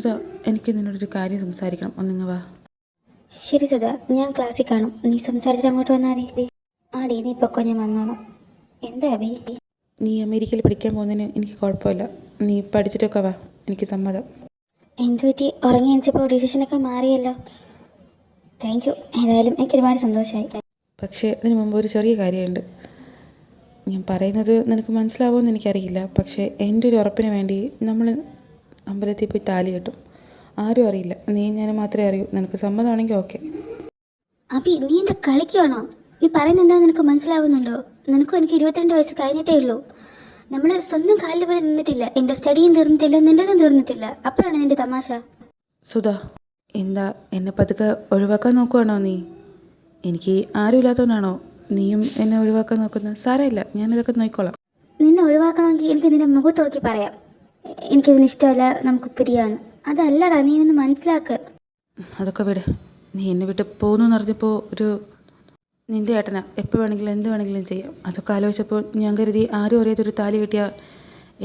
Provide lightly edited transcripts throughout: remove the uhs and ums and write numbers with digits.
സുധ, എനിക്ക് നിന്നോടൊരു കാര്യം സംസാരിക്കണം. ഒന്നിങ്ങ് വാ. ശരി സുധ, ഞാൻ ക്ലാസ്സിൽ കാണും. നീ സംസാരിച്ചിട്ട് അങ്ങോട്ട് വന്നാൽ മതി. ആടി, നീ പൊക്കോ, ഞാൻ വന്നോളാം. എന്താ അബി? നീ അമേരിക്കയിൽ പഠിക്കാൻ പോകുന്നതിന് എനിക്ക് കുഴപ്പമില്ല. നീ പഠിച്ചിട്ടൊക്കെ വാ, എനിക്ക് സമ്മതം. എന്തു പറ്റി? ഉറങ്ങി എണിച്ചപ്പോൾ ഡിസിഷനൊക്കെ മാറിയല്ലോ. Thank you. ഏതായാലും എനിക്ക് ഒരുപാട് സന്തോഷമായി. പക്ഷേ അതിന് മുമ്പ് ഒരു ചെറിയ കാര്യമുണ്ട്. ഞാൻ പറയുന്നത് നിനക്ക് മനസ്സിലാവുമെന്ന് എനിക്കറിയില്ല. പക്ഷേ എൻ്റെ ഒരു ഉറപ്പിന് വേണ്ടി നമ്മൾ അമ്പലത്തിൽ പോയി താലി കെട്ടും. ആരും അറിയില്ല, നീ ഞാൻ മാത്രമേ അറിയൂ. നിനക്ക് സമ്മതമാണെങ്കിൽ ഓക്കെ. അബി, നീ എന്താ കളിക്കുവാണോ? നീ പറയുന്നത് എന്താ നിനക്ക് മനസ്സിലാവുന്നുണ്ടോ? നിനക്കും എനിക്ക് 22 വയസ്സ് കഴിഞ്ഞിട്ടേ ഉള്ളൂ. നമ്മൾ സ്വന്തം കാലിൽ പോലെ നിന്നിട്ടില്ല. എൻ്റെ സ്റ്റഡിയും തീർന്നിട്ടില്ല, നിൻ്റെതും തീർന്നിട്ടില്ല. അപ്പോഴാണ് നിൻ്റെ തമാശ. സുധ, എന്താ എന്നെ പതുക്കെ ഒഴിവാക്കാൻ നോക്കുവാണോ നീ? എനിക്ക് ആരും ഇല്ലാത്തതുകൊണ്ടാണോ നീയും എന്നെ ഒഴിവാക്കാൻ നോക്കുന്നത്? സാരമില്ല, ഞാനിതൊക്കെ നോക്കിക്കോളാം. നിന്നെ ഒഴിവാക്കണമെങ്കിൽ എനിക്ക് നിന്റെ മുഖത്ത് നോക്കി പറയാം, എനിക്കിതിന് ഇഷ്ടമല്ല, നമുക്ക് പിരിയാന്ന്. അതല്ലടാ, നീ ഇന്ന് മനസ്സിലാക്ക്. അതൊക്കെ വിട്. നീ എന്നെ വിട്ട് പോകുന്നു എന്നറിഞ്ഞപ്പോൾ നിൻ്റെ ഏട്ടനാ, എപ്പോൾ വേണമെങ്കിലും എന്ത് വേണമെങ്കിലും ചെയ്യാം. അതൊക്കെ ആലോചിച്ചപ്പോൾ ഞാൻ കരുതി ആരും അറിയാത്തൊരു താലി കെട്ടിയാൽ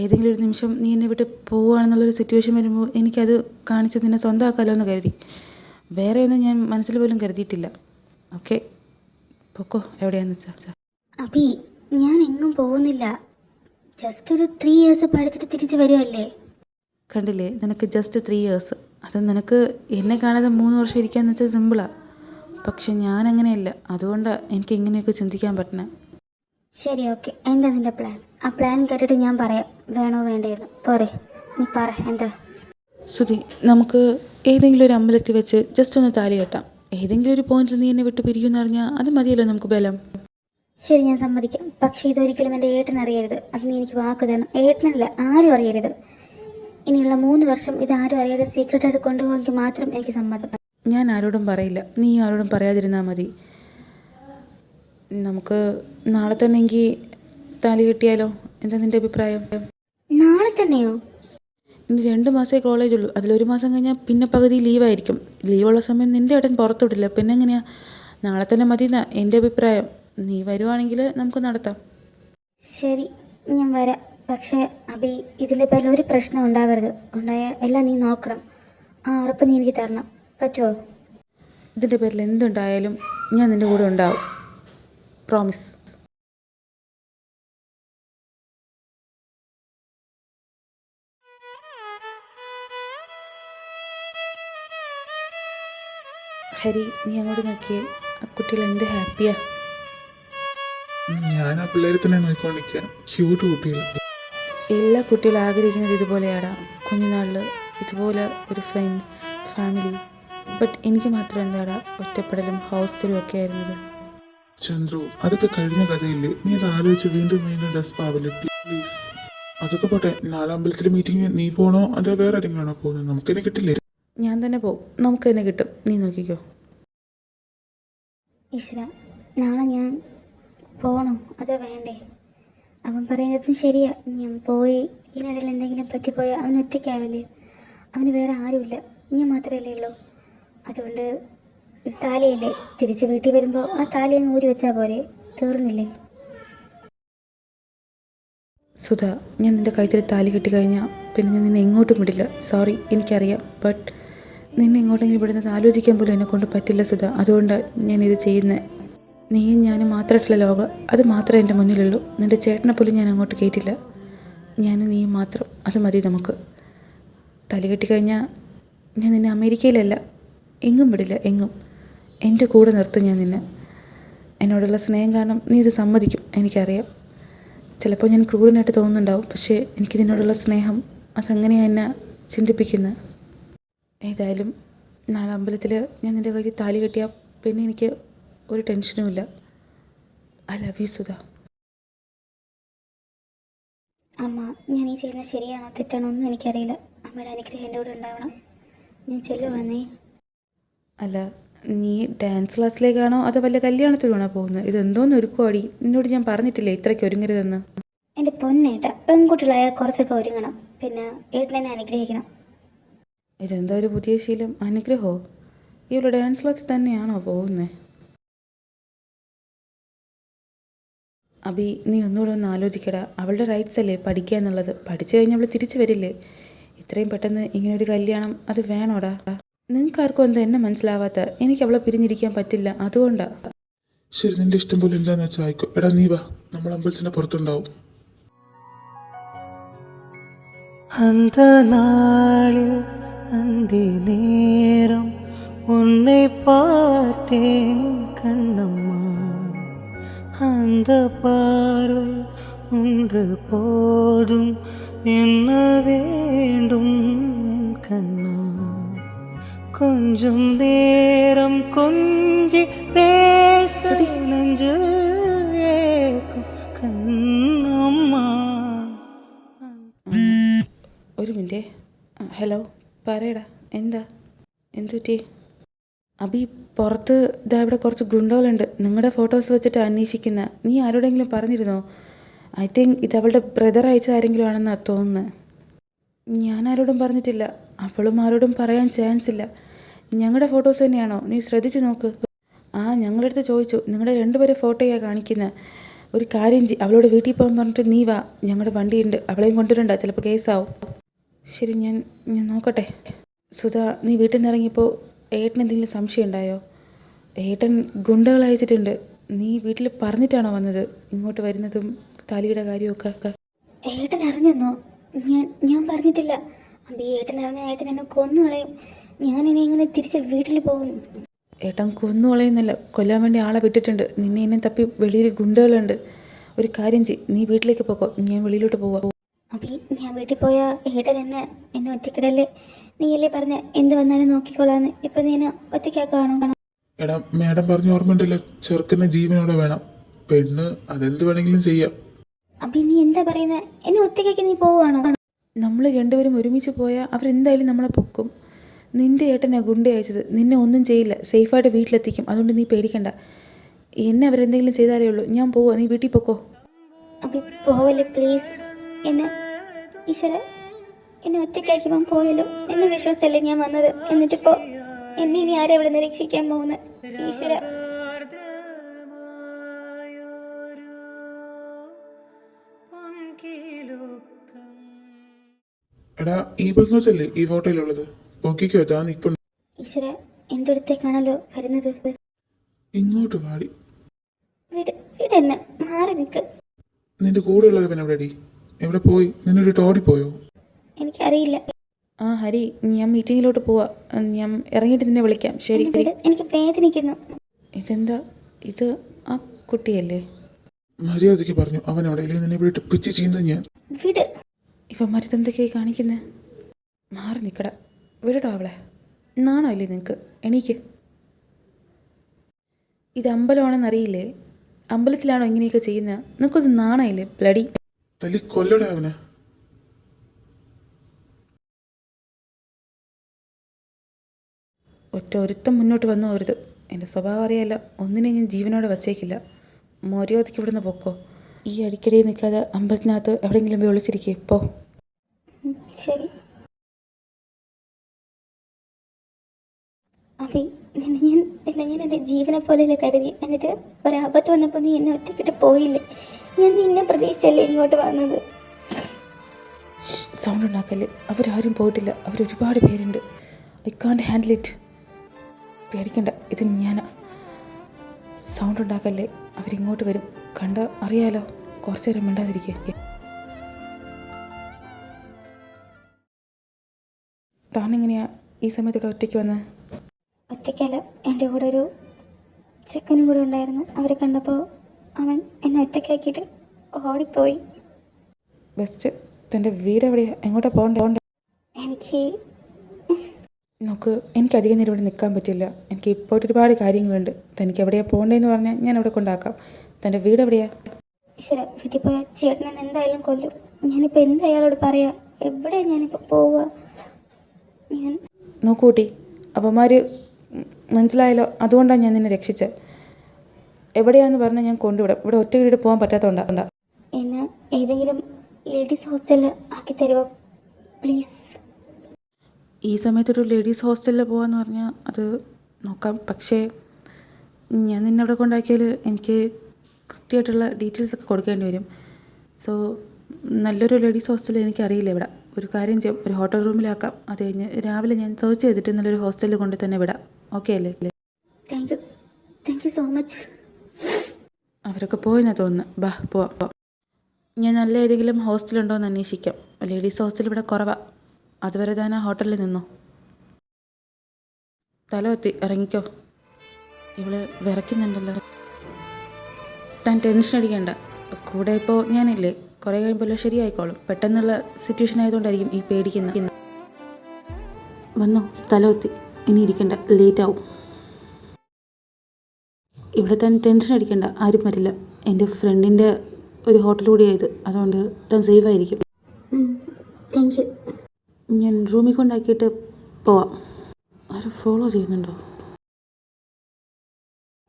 ഏതെങ്കിലും ഒരു നിമിഷം നീ എന്നെ വിട്ട് പോവുകയാണെന്നുള്ളൊരു സിറ്റുവേഷൻ വരുമ്പോൾ എനിക്കത് കാണിച്ച് നിന്നെ സ്വന്തമാക്കാമല്ലോ എന്ന് കരുതി. വേറെ ഒന്നും ഞാൻ മനസ്സിൽ പോലും കരുതിയിട്ടില്ല. ഓക്കെ, പൊക്കോ, എവിടെയാണെന്ന് വെച്ചാൽ. അബി, ഞാൻ എങ്ങും പോകുന്നില്ല. ജസ്റ്റ് ഒരു 3 ഇയേഴ്സ് പഠിച്ചിട്ട് തിരിച്ച് വരുമല്ലേ. കണ്ടില്ലേ, നിനക്ക് ജസ്റ്റ് 3 ഇയേഴ്സ്. അത് നിനക്ക് എന്നെ കാണാതെ 3 വർഷം ഇരിക്കാന്ന് വെച്ചാൽ സിമ്പിളാണ്. പക്ഷെ ഞാൻ അങ്ങനെയല്ല. അതുകൊണ്ടാണ് എനിക്ക് ഇങ്ങനെയൊക്കെ ചിന്തിക്കാൻ പറ്റണേ. ശരി, ഓക്കെ. എന്താ നിൻ്റെ പ്ലാൻ? ആ പ്ലാൻ കേട്ടിട്ട് ഞാൻ പറയാം, വേണോ വേണ്ടേന്ന്. പോരെ, നീ പറ എന്താ. സുധി, നമുക്ക് ഏതെങ്കിലും ഒരു അമ്പലത്തിൽ വെച്ച് ജസ്റ്റ് ഒന്ന് താലി കെട്ടാം. ഏതെങ്കിലും ഒരു പോയിന്റിൽ നീ എന്നെ വിട്ട് പിരിക്കുമെന്ന് അറിഞ്ഞാൽ അത് മതിയല്ലോ നമുക്ക് ബലം. ശരി, ഞാൻ സമ്മതിക്കാം. പക്ഷേ ഇതൊരിക്കലും എൻ്റെ ഏട്ടൻ അറിയരുത്. അത് നീ എനിക്ക് വാക്ക് തരണം. ഏട്ടനല്ല, ആരും അറിയരുത്. ഇനിയുള്ള 3 വർഷം ഇതാരും അറിയാതെ സീക്രട്ടായിട്ട് കൊണ്ടുപോകാമെങ്കിൽ മാത്രം എനിക്ക് സമ്മതം. ഞാൻ ആരോടും പറയില്ല, നീ ആരോടും പറയാതിരുന്നാൽ മതി. നമുക്ക് നാളെ തന്നെ എങ്കിൽ താലി കെട്ടിയാലോ? എന്താ നിൻ്റെ അഭിപ്രായം? നാളെ തന്നെയോ? ഇനി 2 മാസമേ കോളേജുള്ളൂ. അതിലൊരു മാസം കഴിഞ്ഞാൽ പിന്നെ പകുതി ലീവായിരിക്കും. ലീവുള്ള സമയം നിൻ്റെ ഏട്ടൻ പുറത്തോട്ടില്ല. പിന്നെ എങ്ങനെയാ? നാളെ തന്നെ മതി എന്നാ എൻ്റെ അഭിപ്രായം. നീ വരുവാണെങ്കിൽ നമുക്ക് നടത്താം. ശരി, ഞാൻ വരാം. പക്ഷേ അബി, ഇതിൻ്റെ പേരിൽ ഒരു പ്രശ്നം ഉണ്ടാവരുത്. ഉണ്ടായാൽ എല്ലാം നീ നോക്കണം. ആ ഉറപ്പ് നീ എനിക്ക് തരണം. പറ്റുമോ? ഇതിൻ്റെ പേരിൽ എന്തുണ്ടായാലും ഞാൻ നിൻ്റെ കൂടെ ഉണ്ടാവും. പ്രോമിസ്. ഹരി, നീ അങ്ങോട്ട് നോക്കിയേ. ആ കുട്ടികൾ എന്ത് ഹാപ്പിയാ. ഞാൻ ആ പിള്ളേരെ തന്നെ നോക്കിക്കൊണ്ടിരിക്കുക. ക്യൂട്ട് കുട്ടികൾ. എല്ലാ കുട്ടികളും ആഗ്രഹിക്കുന്നത് ഇതുപോലെയാടാ. കുഞ്ഞുനാളിൽ ഇതുപോലെ ഒരു ഫ്രണ്ട്സ്, ഫാമിലി. ബട്ട് എനിക്ക് മാത്രം എന്താടാ ഒറ്റപ്പെടലും ഹോസ്റ്റലും ഒക്കെ ആയിരുന്നത്. ചന്ദ്രു, അതൊക്കെ കഴിഞ്ഞ കഥയില്ലേ. നീ അത് ആലോചിച്ച് വീണ്ടും വീണ്ടും ഡെസ്പ് ആവില്ലേ പ്ലീസ്. അതൊക്കെ പോട്ടെ. നാളെ അമ്പലത്തിലെ മീറ്റിങ്ങിന് നീ പോകണോ അതോ വേറെ ആരെങ്കിലാണോ പോകുന്നത്? നമുക്കെന്നെ കിട്ടില്ലേ? ഞാൻ തന്നെ പോവും. നമുക്ക് തന്നെ കിട്ടും. നീ നോക്കിക്കോ. ഈശ്വര, നാളെ ഞാൻ പോകണോ അതോ വേണ്ടേ? അവൻ പറയുന്നതും ശരിയാ. ഞാൻ പോയി ഇതിനിടയിൽ എന്തെങ്കിലും പറ്റിപ്പോയാൽ അവൻ ഒറ്റയ്ക്കാവില്ലേ? അവന് വേറെ ആരുമില്ല, ഞാൻ മാത്രമല്ലേ ഉള്ളൂ. അതുകൊണ്ട് ഒരു താലിയല്ലേ, തിരിച്ച് വീട്ടിൽ വരുമ്പോൾ ആ താലി അങ്ങ് ഊരി വെച്ചാൽ പോരെ, തീർന്നില്ലേ? സുധ, ഞാൻ നിൻ്റെ കഴുത്തിൽ താലി കെട്ടിക്കഴിഞ്ഞാൽ പിന്നെ ഞാൻ നിന്നെ എങ്ങോട്ടും വിടില്ല. സോറി, എനിക്കറിയാം. ബട്ട് നിന്നെ എങ്ങോട്ടെങ്കിലും വിടുന്നത് ആലോചിക്കാൻ പോലും എന്നെക്കൊണ്ട് പറ്റില്ല സുധ. അതുകൊണ്ടാണ് ഞാനിത് ചെയ്യുന്നത്. നീയും ഞാനും മാത്രമായിട്ടുള്ള ലോകം, അത് മാത്രമേ എൻ്റെ മുന്നിലുള്ളൂ. നിൻ്റെ ചേട്ടനെ പോലും ഞാൻ അങ്ങോട്ട് കയറ്റില്ല. ഞാനും നീയും മാത്രം, അത് മതി നമുക്ക്. താലി കെട്ടിക്കഴിഞ്ഞാൽ ഞാൻ നിന്നെ അമേരിക്കയിലല്ല, എങ്ങും വിടില്ല. എങ്ങും എൻ്റെ കൂടെ നിർത്തും ഞാൻ നിന്നെ. എന്നോടുള്ള സ്നേഹം കാരണം നീ ഇത് സമ്മതിക്കും, എനിക്കറിയാം. ചിലപ്പോൾ ഞാൻ ക്രൂരനായിട്ട് തോന്നുന്നുണ്ടാവും. പക്ഷേ എനിക്ക് നിന്നോടുള്ള സ്നേഹം അതങ്ങനെയാണ് എന്നെ ചിന്തിപ്പിക്കുന്നത്. ഏതായാലും നാളെ അമ്പലത്തിൽ ഞാൻ നിൻ്റെ കയ്യിൽ താലി കെട്ടിയാൽ പിന്നെ എനിക്ക് ഒരു ടെൻഷനുമില്ല. I love you Sudha. അമ്മ, ഞാൻ ഈ ചെയ്യുന്നത് ശരിയാണോ തെറ്റാണോ ഒന്നും എനിക്കറിയില്ല. അമ്മയുടെ അനുഗ്രഹം എൻ്റെ കൂടെ ഉണ്ടാവണം. ഞാൻ ചെല്ലുവാന്നേ. അല്ല, നീ ഡാൻസ് ക്ലാസ്സിലേക്കാണോ അതോ വല്ല കല്യാണത്തിലാണോ പോകുന്നത്? ഇതെന്തോന്ന് ഒരുക്കുവാടി? നിന്നോട് ഞാൻ പറഞ്ഞിട്ടില്ലേ ഇത്രയ്ക്ക് ഒരുങ്ങരുതെന്ന്? എൻ്റെ പൊന്നേട്ട, പെൺകുട്ടികളായാൽ കുറച്ചൊക്കെ ഒരുങ്ങണം. പിന്നെ ഏട്ടനെ അനുഗ്രഹിക്കണം. ഇതെന്താ ഒരു പുതിയ ശീലം? അനുഗ്രഹമോ? ഇവിടെ ഡാൻസ് ക്ലാസ്സിൽ തന്നെയാണോ പോകുന്നത്? അബി, നീ ഒന്നുകൂടെ ഒന്ന് ആലോചിക്കടാ. അവളുടെ റൈറ്റ്സ് അല്ലേ പഠിക്കുക എന്നുള്ളത്. പഠിച്ചു കഴിഞ്ഞാൽ അവൾ തിരിച്ചു വരില്ലേ? ഇത്രയും പെട്ടെന്ന് ഇങ്ങനൊരു കല്യാണം അത് വേണോടാ? നിങ്ങൾക്കാർക്കും എന്താ എന്നെ മനസ്സിലാവാത്ത? എനിക്ക് അവളെ പിരിഞ്ഞിരിക്കാൻ പറ്റില്ല, അതുകൊണ്ടാ. ശരി, നിന്റെ ഇഷ്ടം പോലെ എന്താന്ന് വെച്ചാൽ ആയിക്കോ. എടാ നീ വാ, നമ്മൾ അമ്പലത്തിന്റെ പുറത്തുണ്ടാവും. அந்த நாளில் அந்த நேரம் உன்னை பார்த்தேன் கண்ணம்மா, அந்த பார்வை ஒன்று போதும் என்ன வேண்டும் என் கண்ணா, கொஞ்சம் நேரம் கொஞ்சி பேச நெஞ்சில் ஏக்கும் கண்ணம்மா. ഒരു മിനിറ്റേ. ഹലോ, പറയടാ. എന്താ? എന്തു പറ്റി? അബി, പുറത്ത് ഇതാ ഇവിടെ കുറച്ച് ഗുണ്ടകളുണ്ട്. നിങ്ങളുടെ ഫോട്ടോസ് വെച്ചിട്ട് അന്വേഷിക്കുന്ന. നീ ആരോടെങ്കിലും പറഞ്ഞിരുന്നോ? ഐ തിങ്ക് ഇത് അവളുടെ ബ്രദർ അയച്ച ആരെങ്കിലും ആണെന്നാണ് തോന്നുന്നത്. ഞാൻ ആരോടും പറഞ്ഞിട്ടില്ല. അവളും ആരോടും പറയാൻ ചാൻസ് ഇല്ല. ഞങ്ങളുടെ ഫോട്ടോസ് തന്നെയാണോ? നീ ശ്രദ്ധിച്ച് നോക്ക്. ഞങ്ങളടുത്ത് ചോദിച്ചു. നിങ്ങളുടെ രണ്ടുപേരെ ഫോട്ടോയാണ് കാണിക്കുന്നത്. ഒരു കാര്യം ചെയ്യ്, അവളോട് വീട്ടിൽ പോകാൻ പറഞ്ഞിട്ട് നീ വാ. ഞങ്ങളുടെ വണ്ടിയുണ്ട്, അവളെയും കൊണ്ടുവരണ്ട, ചിലപ്പോൾ കേസാവും. ശരി, ഞാൻ നോക്കട്ടെ. സുധ, നീ വീട്ടിൽ നിന്ന് ഇറങ്ങിയപ്പോൾ ഏട്ടന് എന്തെങ്കിലും സംശയം ഉണ്ടായോ? ഏട്ടൻ ഗുണ്ടകൾ അയച്ചിട്ടുണ്ട്. നീ വീട്ടിൽ പറഞ്ഞിട്ടാണോ വന്നത് ഇങ്ങോട്ട് വരുന്നതും താലിയുടെ കാര്യമൊക്കെ? ഏട്ടൻ അറിഞ്ഞെന്നോ? ഞാൻ പറഞ്ഞിട്ടില്ല. അബി, ഏട്ടൻ അറിഞ്ഞ ഏട്ടൻ എന്നെ കൊന്നുകളയും. ഞാനിനി ഇങ്ങനെ തിരിച്ച് വീട്ടിൽ പോകും. ഏട്ടൻ കൊന്നു കളയുന്നല്ല, കൊല്ലാൻ വേണ്ടി ആളെ വിട്ടിട്ടുണ്ട്. നിന്നെ എന്നെ തപ്പി വെളിയിൽ ഗുണ്ടകളുണ്ട്. ഒരു കാര്യം ചെയ്യ്, നീ വീട്ടിലേക്ക് പോകോ, ഞാൻ വെളിയിലോട്ട് പോവാം. അബി, ഞാൻ വീട്ടിൽ പോയാൽ ഏട്ടൻ എന്നെ ഒറ്റക്കിടല്ലേ? നീയല്ലേ പറഞ്ഞ എന്ത് വന്നാലും നോക്കിക്കോളാന്ന്. ഇപ്പം നീ എന്നെ ഒറ്റയ്ക്കാക്കാണോ? എടാ, മേഡം പറഞ്ഞ ഓർമ്മയുണ്ടല്ലോ, ചെറുക്കനെ ജീവനോടെ വേണം. പെണ്ണ് അതെന്ത് വേണമെങ്കിലും ചെയ്യാം. അബി, നീ എന്താ പറയുന്നത്? എന്നെ ഒറ്റയ്ക്കാക്കി നീ പോവുകയാണോ? നമ്മൾ രണ്ടുപേരും ഒരുമിച്ച് പോയാൽ അവരെന്തായാലും നമ്മളെ പൊക്കും. നിൻ്റെ ഏട്ടനെ ഗുണ്ട അയച്ചത്. നിന്നെ ഒന്നും ചെയ്യില്ല, സേഫായിട്ട് വീട്ടിലെത്തിക്കും. അതുകൊണ്ട് നീ പേടിക്കണ്ട. എന്നെ അവരെന്തെങ്കിലും ചെയ്താലേ ഉള്ളൂ. ഞാൻ പോവാ, നീ വീട്ടിൽ പൊക്കോ. അബി, പോവല്ലേ പ്ലീസ്. ഈശ്വര, എന്നെ ഒറ്റയ്ക്കാക്കിയപ്പം പോയല്ലോ. എന്നെ വിശ്വസിച്ചല്ലേ ഞാൻ വന്നത്. എന്നിട്ടിപ്പോൾ എന്നെ ഇനി ആരെ ഇവിടെ നിന്ന് രക്ഷിക്കാൻ പോകുന്നത്? ഈശ്വര. എടാ, ഈ ബംഗോസല്ലേ ഈ ഫോട്ടോയിലുള്ളത്? പൊക്കിക്കോ, താ നിൽപ്പുണ്ട്. ഈശ്വര, എൻ്റെ അടുത്തേക്കാണല്ലോ വരുന്നത്. ഇങ്ങോട്ട് വാടി. വീടെന്നെ മാറി നിൽക്ക്. നിന്റെ കൂടെ ഉള്ളവൻ എവിടെടി? എവിടെ പോയി? നിന്നൊരു ടോടി പോയോ? എനിക്കറിയില്ല. ഹരി, ഞാൻ മീറ്റിങ്ങിലോട്ട് പോവാ. ഞാൻ ഇറങ്ങിയിട്ട് നിന്നെ വിളിക്കാം. ശരി. എനിക്ക് വേദനിക്കുന്നു. ഇതെന്താ? ഇത് ആ കുട്ടിയല്ലേ? മര്യാദയ്ക്ക് പറഞ്ഞു. അവൻ എവിടെയില്ലേ? നിന്നെ ഇവിടെ പിച്ച് ചെയ്യുന്നത് ഞാൻ. വിട്. ഇപ്പം മരുന്നെന്തൊക്കെയായി കാണിക്കുന്നത്? മാറി നിൽക്കടാ, വിടട്ടോ അവളെ. നാണമല്ലേ നിനക്ക്? എണീക്ക്. ഇത് അമ്പലമാണെന്നറിയില്ലേ? അമ്പലത്തിലാണോ ഇങ്ങനെയൊക്കെ ചെയ്യുന്നത്? നിനക്കൊത് നാണമില്ലേ? ബ്ലഡി. തല്ലി കൊല്ലട അവനെ. ഒരുത്തം മുന്നോട്ട് വന്നു പോരുത്. എൻ്റെ സ്വഭാവം അറിയാല്ല. ഒന്നിനെ ഞാൻ ജീവനോടെ വച്ചേക്കില്ല. മര്യാദയ്ക്ക് ഇവിടുന്ന് പൊക്കോ. ഈ അടിക്കടി നിൽക്കാതെ അമ്പലത്തിനകത്ത് എവിടെയെങ്കിലും പോയി ഒളിച്ചിരിക്കേ. പോ. ശരി. അബി, ഞാൻ എൻ്റെ ജീവനെ പോലെയല്ലേ കരുതി. എന്നിട്ട് ഒരാപത്ത് വന്നപ്പോൾ നീ എന്നെ ഒറ്റക്കിട്ട് പോയില്ലേ? ഞാൻ നിന്നെ പ്രതീക്ഷിച്ചല്ലേ ഇങ്ങോട്ട് വന്നത്. സൗണ്ട് ഉണ്ടാക്കല്ലേ. അവരാരും പോയിട്ടില്ല. അവരൊരുപാട് പേരുണ്ട്. I can't handle it. പേടിക്കണ്ട, ഇത് ഞാനാ. സൗണ്ട് ഉണ്ടാക്കല്ലേ. അവരിങ്ങോട്ട് വരും. കണ്ട അറിയാലോ. കുറച്ചു നേരം മിണ്ടാതിരിക്കുക. താനെങ്ങനെയാ ഈ സമയത്തോടെ ഒറ്റയ്ക്ക് വന്നത്? ഒറ്റയ്ക്കല്ല, എൻ്റെ കൂടെ ഒരു ചെക്കനും കൂടെ ഉണ്ടായിരുന്നു. അവരെ കണ്ടപ്പോൾ അവൻ എന്നെ ഒറ്റയ്ക്കാക്കിയിട്ട് ഓടിപ്പോയി. ബെസ്റ്റ്. തൻ്റെ വീട് എവിടെയാ? എങ്ങോട്ടാ പോകണ്ടേ? എനിക്ക് അധികം നേരം ഇവിടെ നിൽക്കാൻ പറ്റില്ല. എനിക്ക് ഇപ്പോൾ ഒരുപാട് കാര്യങ്ങളുണ്ട്. തനിക്ക് എവിടെയാണ് പോകേണ്ടതെന്ന് പറഞ്ഞാൽ ഞാൻ അവിടെ കൊണ്ടാക്കാം. തൻ്റെ വീട് എവിടെയാ? ഈശ്വര, വീട്ടിൽ പോയാൽ ചേട്ടനെ എന്തായാലും കൊല്ലും. ഞാനിപ്പോൾ എന്താ അയാളോട് പറയാ? എവിടെയാണ് ഞാനിപ്പോൾ പോവുക? നോക്കൂട്ടി, അപ്പന്മാർ മനസ്സിലായല്ലോ. അതുകൊണ്ടാണ് ഞാൻ നിന്നെ രക്ഷിച്ചത്. എവിടെയാന്ന് പറഞ്ഞാൽ ഞാൻ കൊണ്ടുവിടാം. ഇവിടെ ഒറ്റ വീട് പോകാൻ പറ്റാത്തതുകൊണ്ടാ. എന്നെ ഏതെങ്കിലും ലേഡീസ് ഹോസ്റ്റലിൽ ആക്കി തരുമോ പ്ലീസ്? ഈ സമയത്തൊരു ലേഡീസ് ഹോസ്റ്റലിൽ പോകാമെന്ന് പറഞ്ഞാൽ അത് നോക്കാം. പക്ഷേ ഞാൻ നിന്നെ അവിടെ കൊണ്ടാക്കിയാൽ എനിക്ക് കൃത്യമായിട്ടുള്ള ഡീറ്റെയിൽസൊക്കെ കൊടുക്കേണ്ടി വരും. സോ നല്ലൊരു ലേഡീസ് ഹോസ്റ്റൽ എനിക്കറിയില്ല ഇവിടെ. ഒരു കാര്യം ചെയ്യാം, ഒരു ഹോട്ടൽ റൂമിലാക്കാം. അത് കഴിഞ്ഞ് രാവിലെ ഞാൻ സെർച്ച് ചെയ്തിട്ട് നല്ലൊരു ഹോസ്റ്റലിൽ കൊണ്ട് തന്നെ വിടാം. ഓക്കെ അല്ലേ? Thank you so much. അവരൊക്കെ പോയെന്നാ തോന്നുന്നു. ബാ പോവാം. ഞാൻ നല്ല ഏതെങ്കിലും ഹോസ്റ്റലുണ്ടോ എന്ന് അന്വേഷിക്കാം. ലേഡീസ് ഹോസ്റ്റൽ ഇവിടെ കുറവാണ്. അതുവരെ താൻ ആ ഹോട്ടലിൽ നിന്നോ. തലവത്തി ഇറങ്ങിക്കോ. ഇവള് വിറയ്ക്കുന്നുണ്ടല്ലോ. താൻ ടെൻഷൻ അടിക്കേണ്ട. കൂടെ ഇപ്പോൾ ഞാനില്ലേ, കുറേ കഴിയുമ്പോൾ ശരിയായിക്കോളും. പെട്ടെന്നുള്ള സിറ്റുവേഷൻ ആയതുകൊണ്ടായിരിക്കും ഈ പേടിക്കുന്ന. വന്നോ, സ്ഥലമെത്തി. ഇനി ഇരിക്കണ്ട, ലേറ്റ് ആവും. ഇവിടെ താൻ ടെൻഷൻ അടിക്കേണ്ട, ആരും വരില്ല. എൻ്റെ ഫ്രണ്ടിൻ്റെ ഒരു ഹോട്ടൽ കൂടിയായത്, അതുകൊണ്ട് താൻ സേഫായിരിക്കും. Thank you. ഞാൻ റൂമിൽ കൊണ്ടാക്കിയിട്ട് പോവാം. ആരും ഫോളോ ചെയ്യുന്നുണ്ടോ?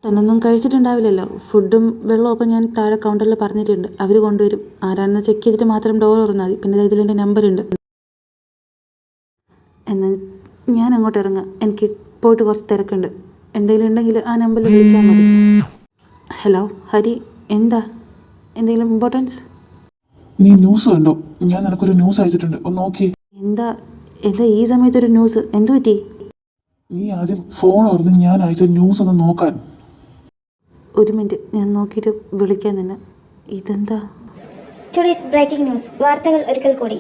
തന്നൊന്നും കഴിച്ചിട്ടുണ്ടാവില്ലല്ലോ. ഫുഡും വെള്ളമൊക്കെ ഞാൻ താഴെ കൗണ്ടറിൽ പറഞ്ഞിട്ടുണ്ട്, അവർ കൊണ്ടുവരും. ആരാണെന്ന് ചെക്ക് ചെയ്തിട്ട് മാത്രം ഡോർ തുറന്നാൽ മതി. പിന്നെ ഇതിലെൻ്റെ നമ്പറുണ്ട്. എന്നാൽ ഞാൻ അങ്ങോട്ട് ഇറങ്ങാം. എനിക്ക് പോയിട്ട് കുറച്ച് തിരക്കുണ്ട്. എന്തെങ്കിലും ഉണ്ടെങ്കിൽ ആ നമ്പറിൽ വിളിച്ചാൽ മതി. ഹലോ ഹരി, എന്താ? എന്തെങ്കിലും ഇമ്പോർട്ടൻസ്? നീ ന്യൂസ് കണ്ടോ? ഞാൻ നിനക്കൊരു ന്യൂസ് അയച്ചിട്ടുണ്ട്, ഒന്ന് നോക്കിയേ. എന്താ ഈ സമയത്തൊരു ന്യൂസ്? എന്തു പറ്റി? നീ ആദ്യം ഫോൺ ഓർന്ന് ഞാൻ അയച്ച ന്യൂസ് ഒന്ന് നോക്കാൻ. ഒരു മിനിറ്റ്, ഞാൻ നോക്കിയിട്ട് വിളിക്കാൻ തന്നെ. ഇതെന്താ? Today's breaking news. വാർത്തകൾ ഒരിക്കൽ കൂടി.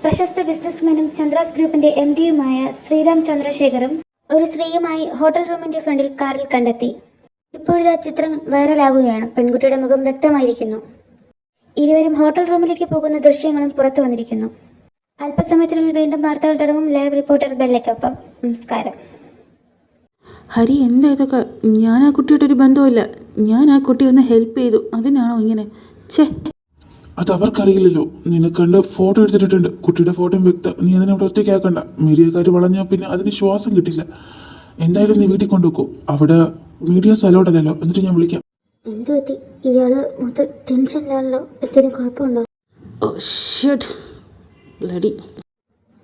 പ്രശസ്ത ബിസിനസ്മാനും ചന്ദ്രാസ് ഗ്രൂപ്പിന്റെ MD-യുമായ ശ്രീറാം ചന്ദ്രശേഖറും ഒരു സ്ത്രീയുമായി ഹോട്ടൽ റൂമിന്റെ ഫ്രണ്ടിൽ കാറിൽ കണ്ടെത്തി. ഇപ്പോഴത്തെ ചിത്രം വൈറലാകുകയാണ്. പെൺകുട്ടിയുടെ മുഖം വ്യക്തമായിരിക്കുന്നു. ഇരുവരും ഹോട്ടൽ റൂമിലേക്ക് പോകുന്ന ദൃശ്യങ്ങളും പുറത്തു വന്നിരിക്കുന്നു. അല്പസമയത്തിനുള്ളിൽ വീണ്ടും വാർത്തകൾ തുടങ്ങും. ലൈവ് റിപ്പോർട്ടർ ബെല്ലയ്ക്കൊപ്പം. നമസ്കാരം. ഹരി, എന്താ ഇതൊക്കെ? ഞാൻ ആ കുട്ടിയോടൊരു ബന്ധവുമില്ല. ഞാൻ ആ കുട്ടിയെ ഒന്ന് ഹെൽപ്പ് ചെയ്തു, അതിനാണോ ഇങ്ങനെ? ഛേ, അത് അവർക്കറിയില്ലല്ലോ. നിനക്ക് കണ്ട് ഫോട്ടോ എടുത്തിട്ടുണ്ട്. കുട്ടിയുടെ ഫോട്ടോയും വ്യക്തം. നീ അതിനെ അവിടെ ഒറ്റയ്ക്കാക്കണ്ട. മീഡിയക്കാർ വളഞ്ഞാൽ പിന്നെ അതിന് ശ്വാസം കിട്ടില്ല. എന്തായാലും നീ വീട്ടിൽ കൊണ്ടുവെക്കോ. അവിടെ മീഡിയാസ് അലൗഡ് അല്ലല്ലോ. എന്നിട്ട് ഞാൻ വിളിക്കാം. എന്തു പറ്റി? ഇയാള് മൊത്തം ടെൻഷനിലാണല്ലോ. എന്തെങ്കിലും കുഴപ്പമുണ്ടോ? Oh shit, bloody.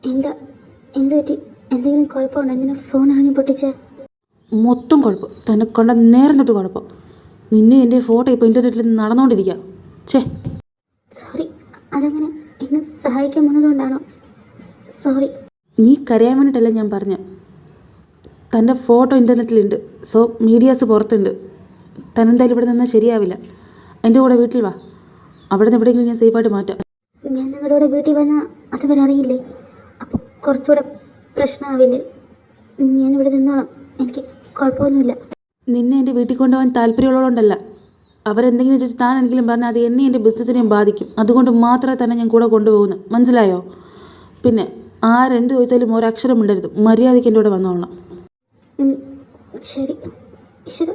എന്തു പറ്റി? എന്തെങ്കിലും കുഴപ്പമുണ്ടോ? എന്തിനാ ഫോൺ ആണെങ്കിൽ പൊട്ടിച്ചേ? മൊത്തം കുഴപ്പം. തന്നെ കണ്ട നേരം തൊട്ട് കുഴപ്പം. നിന്നെ എൻ്റെ ഫോട്ടോ ഇപ്പോൾ ഇൻ്റർനെറ്റിൽ നടന്നുകൊണ്ടിരിക്കുക. ഛേ, സോറി. അതങ്ങനെ എന്നെ സഹായിക്കാൻ വന്നതുകൊണ്ടാണോ? സോറി. നീ കരയാൻ വേണ്ടിയിട്ടല്ല ഞാൻ പറഞ്ഞ. തൻ്റെ ഫോട്ടോ ഇൻ്റർനെറ്റിലുണ്ട്. സോ മീഡിയാസ് പുറത്തുണ്ട്. തന്നെന്തായാലും ഇവിടെ നിന്നാൽ ശരിയാവില്ല. എൻ്റെ കൂടെ വീട്ടിൽ വാ. അവിടെ നിന്ന് എവിടെയെങ്കിലും ഞാൻ സേഫായിട്ട് മാറ്റാം. ഞാൻ നിങ്ങളുടെ കൂടെ വീട്ടിൽ വന്നാൽ അതുവരെ അറിയില്ലേ? അപ്പോൾ കുറച്ചുകൂടെ പ്രശ്നമാവില്ലേ? ഞാനിവിടെ നിന്നോളാം. എനിക്ക് കുഴപ്പമൊന്നുമില്ല. നിന്നെ എൻ്റെ വീട്ടിൽ കൊണ്ടുപോകാൻ താല്പര്യമുള്ളതുകൊണ്ടല്ല. അവരെന്തെങ്കിലും ചോദിച്ച് താൻ എന്തെങ്കിലും പറഞ്ഞാൽ അത് എന്നെ എൻ്റെ ബിസിനസ്സിനെയും ബാധിക്കും. അതുകൊണ്ട് മാത്രമേ തന്നെ ഞാൻ കൂടെ കൊണ്ടുപോകുന്നു. മനസ്സിലായോ? പിന്നെ ആരെന്ത് ചോദിച്ചാലും ഒരക്ഷരം മിണ്ടരുത്. മര്യാദയ്ക്ക് എൻ്റെ കൂടെ വന്നോളാം. ശരി. ഈശ്വര,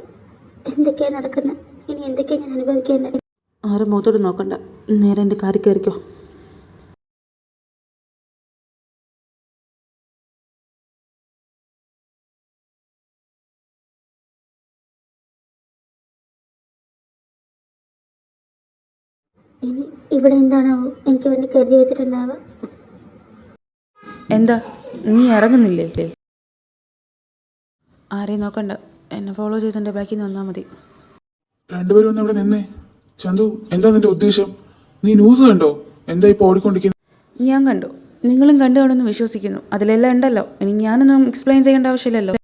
എന്തൊക്കെയാണ് നടക്കുന്നത്? ഇനി എന്തൊക്കെയാണ് ഞാൻ അനുഭവിക്കേണ്ടത്? ആരും മുഖത്തോട്ട് നോക്കണ്ട. നേരെ എൻ്റെ കാറിൽ കയറിക്കോ. ഇനി ഇവിടെ എന്താണാവോ എനിക്ക് വേണ്ടി കരുതി വെച്ചിട്ടുണ്ടാവുക? എന്താ, നീ ഇറങ്ങുന്നില്ലേ? ആരെയും നോക്കണ്ട. എന്നെ ഫോളോ ചെയ്ത് എൻ്റെ ബാക്കിൽ നിന്ന് വന്നാൽ മതി. രണ്ടുപേരും ഒന്ന് ഇവിടെ നിന്നേ. ചന്തു, എന്താ നിന്റെ ഉദ്ദേശം? നീ ന്യൂസ് കണ്ടോ? എന്താ ഇപ്പോൾ ഓടിക്കൊണ്ടിരിക്കുന്നത്? ഞാൻ കണ്ടു. നിങ്ങളും കണ്ടു കാണുമെന്ന് വിശ്വസിക്കുന്നു. അതിലെല്ലാം ഉണ്ടല്ലോ. ഇനി ഞാനൊന്നും എക്സ്പ്ലെയിൻ ചെയ്യേണ്ട ആവശ്യമില്ലല്ലോ.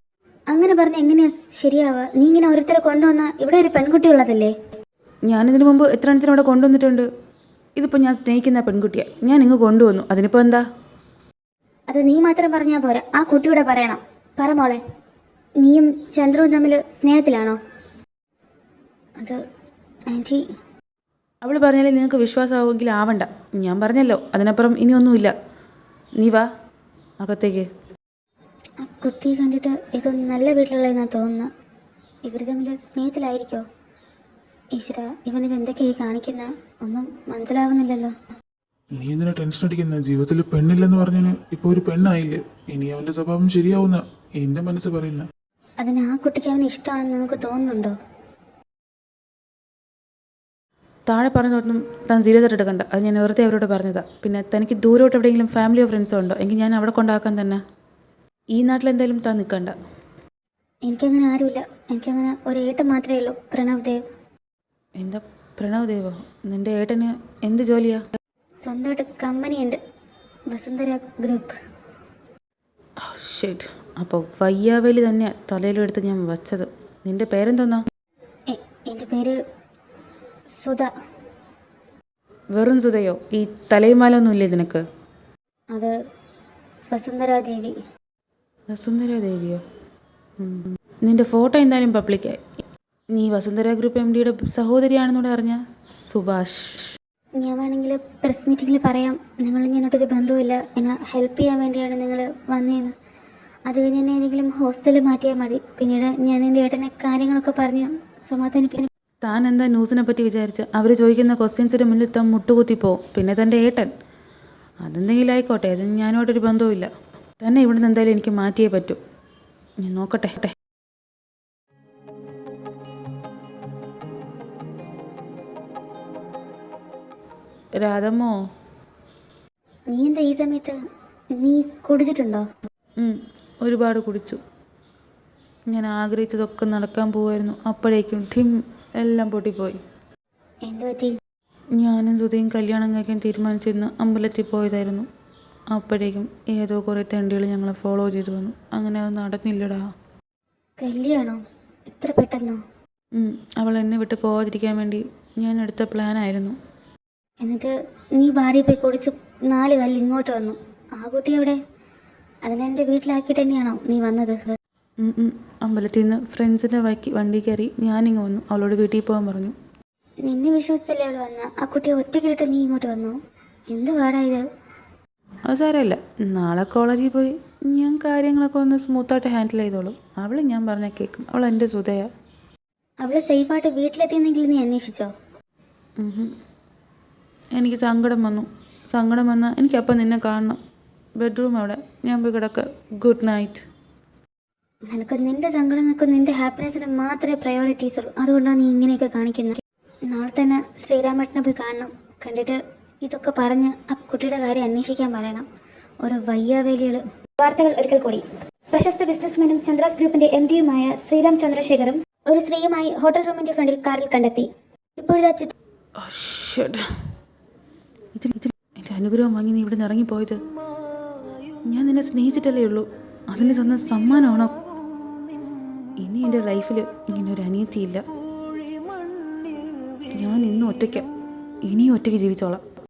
അങ്ങനെ പറഞ്ഞ് എങ്ങനെയാ ശരിയാവുക? നീ ഇങ്ങനെ ഓരോരുത്തരെ കൊണ്ടുവന്നാൽ ഇവിടെ ഒരു പെൺകുട്ടി ഉള്ളതല്ലേ? ഞാനിതിനു മുമ്പ് എത്ര എണ്ണത്തിന് ഇവിടെ കൊണ്ടുവന്നിട്ടുണ്ട്. ഇതിപ്പോൾ ഞാൻ സ്നേഹിക്കുന്ന പെൺകുട്ടിയാണ്. ഞാൻ ഇങ്ങ് കൊണ്ടുവന്നു. അതിനിപ്പോൾ എന്താ? അത് നീ മാത്രം പറഞ്ഞാൽ പോരാ, ആ കുട്ടിയോടെ പറയണം. പറ മോളെ, നീയും ചന്ദ്രവും തമ്മിൽ സ്നേഹത്തിലാണോ? അത് ആൻറ്റി, അവൾ പറഞ്ഞാലേ നിങ്ങൾക്ക് വിശ്വാസമാവുമെങ്കിൽ ആവണ്ട. ഞാൻ പറഞ്ഞല്ലോ, അതിനപ്പുറം ഇനിയൊന്നുമില്ല. നീ വാ അകത്തേക്ക്. ആ കുട്ടിയെ കണ്ടിട്ട് ഇതൊന്നും നല്ല വീട്ടിലുള്ളതെന്നാണ് തോന്നുന്നത്. ഇവർ തമ്മിൽ സ്നേഹത്തിലായിരിക്കോ? ഈശ്വര, ഇവനിത് എന്തൊക്കെയായി കാണിക്കുന്നത്? ഒന്നും മനസ്സിലാവുന്നില്ലല്ലോ. നീ എന്തിനാ ടെൻഷൻ അടിക്കുന്ന? ജീവിതത്തിൽ പെണ്ണില്ലെന്ന് പറഞ്ഞതിന് ഇപ്പോൾ ഒരു പെണ്ണായില്ലേ. ഇനി അവന്റെ സ്വഭാവം ശരിയാവുന്ന എന്റെ മനസ്സ് പറയുന്ന. അതിന് ആ കുട്ടിക്ക് അവന് ഇഷ്ടമാണെന്ന് നമുക്ക് തോന്നുന്നുണ്ടോ? താഴെ പറഞ്ഞതൊന്നും താൻ സീരിയസ് ആയിട്ട് എടുക്കണ്ട. അത് ഞാൻ വെറുതെ അവരോട് പറഞ്ഞതാണ്. പിന്നെ തനിക്ക് ദൂരോട്ട് എവിടെയെങ്കിലും ഫാമിലിയോ ഫ്രണ്ട്സോ ഉണ്ടോ? എങ്കിൽ ഞാൻ അവിടെ കൊണ്ടാക്കാൻ തന്നെ. ഈ നാട്ടിലെന്തായാലും താൻ നിൽക്കണ്ട. എനിക്കങ്ങനെ ആരുമില്ല. എനിക്കങ്ങനെ ഒരു ഏട്ടൻ മാത്രമേ ഉള്ളൂ, പ്രണവ് ദേവ്. എന്താ പ്രണവ് ദേവോ? നിൻ്റെ ഏട്ടന് എന്ത് ജോലിയാ? സ്വന്തമായിട്ട് കമ്പനിയുണ്ട്. വസുന്ധര ഗ്രൂപ്പ്. ഷെറ്റ്, അപ്പോൾ വയ്യാവേലി തന്നെ തലയിലെടുത്ത് ഞാൻ വച്ചത്. നിന്റെ പേരെന്തോന്നാ? എൻ്റെ പേര് സുധ. വെറും സുധയോ? ഈ തലയുമാലൊന്നുമില്ലേ നിനക്ക്? അത് വസുന്ധര ദേവി. വസുന്ധര ദേവിയോ? നിന്റെ ഫോട്ടോ എന്തായാലും പബ്ലിക്കായി. നീ വസുന്ധര ഗ്രൂപ്പ് MDയുടെ സഹോദരിയാണെന്നൂടെ അറിഞ്ഞ? സുഭാഷ്. ഞാൻ വേണമെങ്കിൽ പ്രസ് മീറ്റിങ്ങിൽ പറയാം, നിങ്ങൾ ഞാനോട്ടൊരു ബന്ധവുമില്ല, എന്നെ ഹെൽപ്പ് ചെയ്യാൻ വേണ്ടിയാണ് നിങ്ങൾ വന്നതെന്ന്. അത് കഴിഞ്ഞ് എന്നെ ഏതെങ്കിലും ഹോസ്റ്റലിൽ മാറ്റിയാൽ മതി. പിന്നീട് ഞാൻ എൻ്റെ ഏട്ടനെ കാര്യങ്ങളൊക്കെ പറഞ്ഞ് സമാധാനിപ്പിക്കും. താൻ എന്താ ന്യൂസിനെ പറ്റി വിചാരിച്ച്? അവർ ചോദിക്കുന്ന ക്വസ്റ്റ്യൻസിൻ്റെ മുന്നിൽ താൻ മുട്ടുകുത്തിപ്പോവും. പിന്നെ തൻ്റെ ഏട്ടൻ അതെന്തെങ്കിലും ആയിക്കോട്ടെ, അതിന് ഞാനോട്ടൊരു ബന്ധവുമില്ല. തന്നെ ഇവിടുന്ന് എന്തായാലും എനിക്ക് മാറ്റിയേ പറ്റൂ. ഞാൻ നോക്കട്ടെ. രാധമ്മോ, നീ എന്താ ഈ സമയത്ത്? നീ കുടിച്ചിട്ടുണ്ടോ? ഒരുപാട് കുടിച്ചു. ഞാൻ ആഗ്രഹിച്ചതൊക്കെ നടക്കാൻ പോവായിരുന്നു. അപ്പോഴേക്കും ഠിം എല്ലാം പൊട്ടിപ്പോയി. എന്തു പറ്റി? ഞാനും സുധയും കല്യാണം കഴിക്കാൻ തീരുമാനിച്ചിരുന്നു അമ്പലത്തിൽ പോയതായിരുന്നു. അപ്പോഴേക്കും ഏതോ കുറേ തെണ്ടികൾ ഞങ്ങളെ ഫോളോ ചെയ്തു വന്നു. അങ്ങനെ അത് നടന്നില്ലടാ. കല്യാണോ? ഇത്ര പെട്ടെന്നോ? അവൾ എന്നെ വിട്ട് പോകാതിരിക്കാൻ വേണ്ടി ഞാൻ എടുത്ത പ്ലാനായിരുന്നു. എന്നിട്ട് നീ ബാറിൽ പോയി കുടിച്ച് 4 കല്ല് ഇങ്ങോട്ട് വന്നു. ആ കുട്ടി എവിടെ? അതിനെൻ്റെ വീട്ടിലാക്കിയിട്ട് തന്നെയാണോ നീ വന്നത്? അമ്പലത്തിൽ നിന്ന് ഫ്രണ്ട്സിൻ്റെ വണ്ടി കയറി ഞാനിങ്ങ് വന്നു. അവളോട് വീട്ടിൽ പോകാൻ പറഞ്ഞു. നിന്നെ വിശ്വസിച്ചല്ലേ അവൾ വന്ന? ആ കുട്ടിയെ ഒറ്റയ്ക്കിട്ട് നീ ഇങ്ങോട്ട് വന്നു? എന്ത് പാടായത്? അത് സാരമില്ല, നാളെ കോളേജിൽ പോയി ഞാൻ കാര്യങ്ങളൊക്കെ ഒന്ന് സ്മൂത്തായിട്ട് ഹാൻഡിൽ ചെയ്തോളും. അവൾ ഞാൻ പറഞ്ഞാൽ കേൾക്കും. അവൾ എൻ്റെ സുധയാ. അവൾ സേഫായിട്ട് വീട്ടിലെത്തിയെന്നെങ്കിൽ നീ അന്വേഷിച്ചോ? എനിക്ക് സങ്കടം വന്നാൽ എനിക്കപ്പം നിന്നെ കാണണം. ബെഡ്റൂം അവിടെ, ഞാൻ പോയി കിടക്കുക. Good night. നിനക്ക് നിൻ്റെ സങ്കടങ്ങൾക്കും നിൻ്റെ ഹാപ്പിനെസ്സിനും മാത്രമേ പ്രയോറിറ്റീസ് ഉള്ളൂ. അതുകൊണ്ടാണ് നീ ഇങ്ങനെയൊക്കെ കാണിക്കുന്നത്. നാളെ തന്നെ ശ്രീരാമേട്ടനെ പോയി കാണണം. കണ്ടിട്ട് ഇതൊക്കെ പറഞ്ഞ് ആ കുട്ടിയുടെ കാര്യം അന്വേഷിക്കാൻ പറയണം. ഓരോ വയ്യാവേലികൾ. വാർത്തകൾ ഒരിക്കൽ കൂടി. പ്രശസ്ത ബിസിനസ്മാനും ചന്ദ്രാസ് ഗ്രൂപ്പിന്റെ MDയുമായ ശ്രീരാം ചന്ദ്രശേഖറും ഒരു സ്ത്രീയുമായി ഹോട്ടൽ റൂമിന്റെ ഫ്രണ്ടിൽ കാറിൽ കണ്ടെത്തി. ഇപ്പോഴിതാ എൻ്റെ അനുഗ്രഹം വാങ്ങി നീ ഇവിടെ നിന്ന് ഇറങ്ങിപ്പോയത്. ഞാൻ നിന്നെ സ്നേഹിച്ചിട്ടല്ലേ ഉള്ളൂ. അതിന് തന്ന സമ്മാനമാണോ? ഇനി എൻ്റെ ലൈഫിൽ ഇങ്ങനൊരു അനിയത്തിയില്ല. ഞാൻ ഇന്നും ഒറ്റയ്ക്ക്, ഇനിയും ഒറ്റയ്ക്ക് ജീവിച്ചോളാം.